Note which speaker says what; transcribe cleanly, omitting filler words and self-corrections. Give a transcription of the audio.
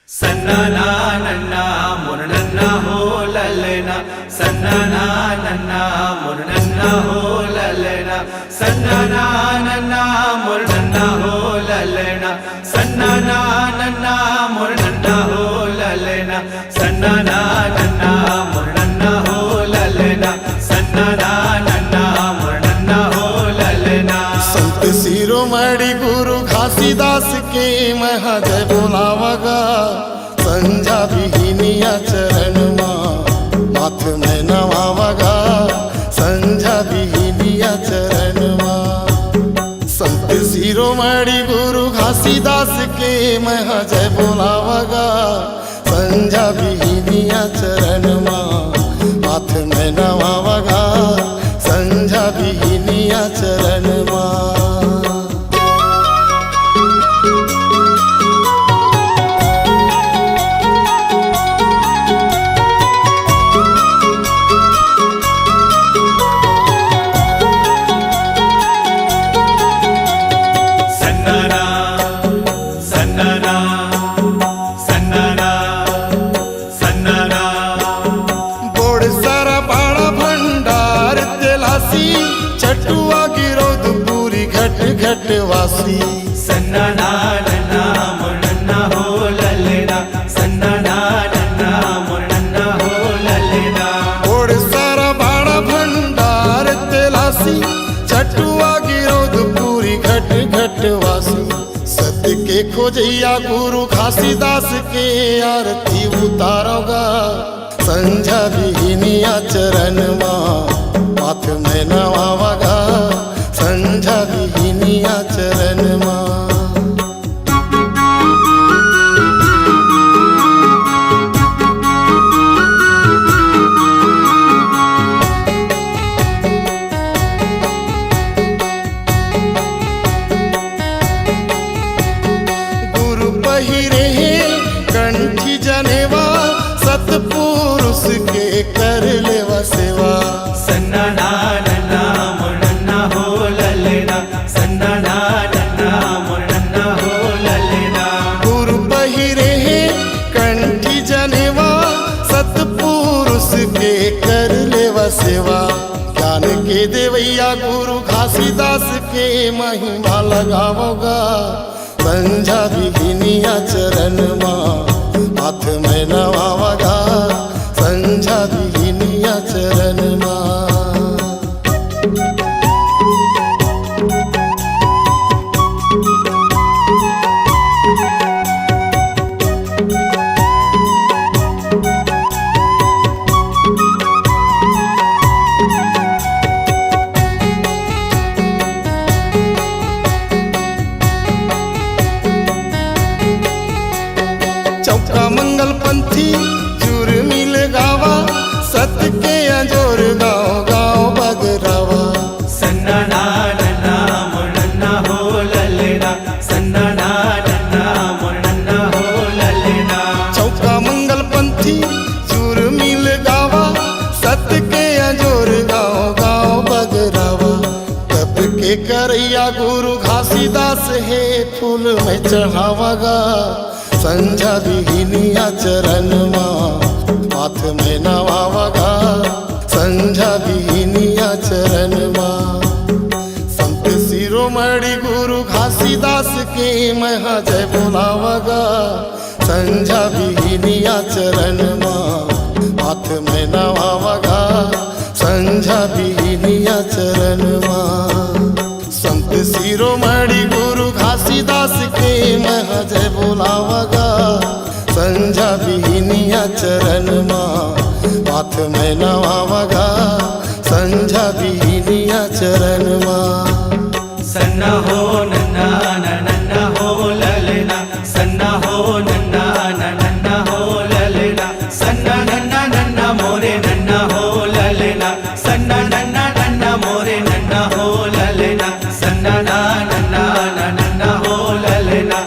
Speaker 1: सन्नाना नन्ना मुरनन्ना हो ललना सन्नाना नन्ना मुरनन्ना हो ललना सन्नाना नन्ना मुरनन्ना हो ललना सन्नाना नन्ना मुरनन्ना हो ललना सन्नाना नन्ना मुरनन्ना हो ललना सन्नाना नन्ना मुरनन्ना हो ललना।
Speaker 2: संत शिरोमणि गुरु घासीदास के महाजय बोलावगा संझा विहीनिया चरण माथ में नवावगा संझा विहीनिया चरण संत शिरोमणि गुरु घासीदास के महाजय बोलावगा संझा विहीनिया चरण माथ में नवावगा संझा विहीनिया चरण चटुआ गिरोद पूरी घट घट वासी
Speaker 1: सन्नाना नन्ना मुरनन्ना हो ललना सन्नाना नन्ना मुरनन्ना हो ललना।
Speaker 2: ओड सारा बाड़ा भंडार तेलासी चटुआ गिरोद पूरी घट घट वासी सत्य के खोजैया गुरु घासीदास के आरती उतारोगा संझा विहीनिया चरण माथ में नवावगा संझा विहीनिया चरण गुरु पहिरे कंठी जनेवा सतपुरुष के कर लेवा सेवा
Speaker 1: सन्नाना नन्ना मुरनन्ना हो ललना सन्नाना नन्ना मुरनन्ना हो ललना।
Speaker 2: गुरु पहिरे कंठी जनेवा सतपुरुष के कर लेवा सेवा ज्ञान के देवैया गुरु घासीदास के महिमा लगावोगा संझा विहीनिया चरण माथ में नवावगा संझा विहीनिया चरण चौका मंगल पंथी चूर मिल गावा सत्य के अंजोर गाँव गाँव बगरावा
Speaker 1: सन्नाना नन्ना मुरनन्ना हो ललना सन्नाना नन्ना मुरनन्ना हो ललना।
Speaker 2: चौका मंगल पंथी चूर मिल गावा सत्य के अंजोर गाँव गाँव बगरावा तप के करैया गुरु घासीदास है फूल में चढ़ावगा संझा विहीनिया चरण माथ में नवावगा संझा विहीनिया चरण संत शिरोमणि गुरु घासीदास के महाजय बोलावगा संझा विहीनिया चरण माथ में नवावगा संझा विहीनिया चरण संत शिरोमणि गुरु घासीदास के महाजय बोलावगा संझा विहीनिया चरण माथ में नवावगा संझा विहीनिया चरण
Speaker 1: सन्ना हो नन्ना नन्ना हो ललना सन्ना हो नन्ना नन्ना हो ललना सन्ना नन्ना नन्ना मोरे नन्ना हो ललना सन्ना नन्ना नन्ना मोरे नन्ना हो ललना सन्ना नन्ना नन्ना हो ललना।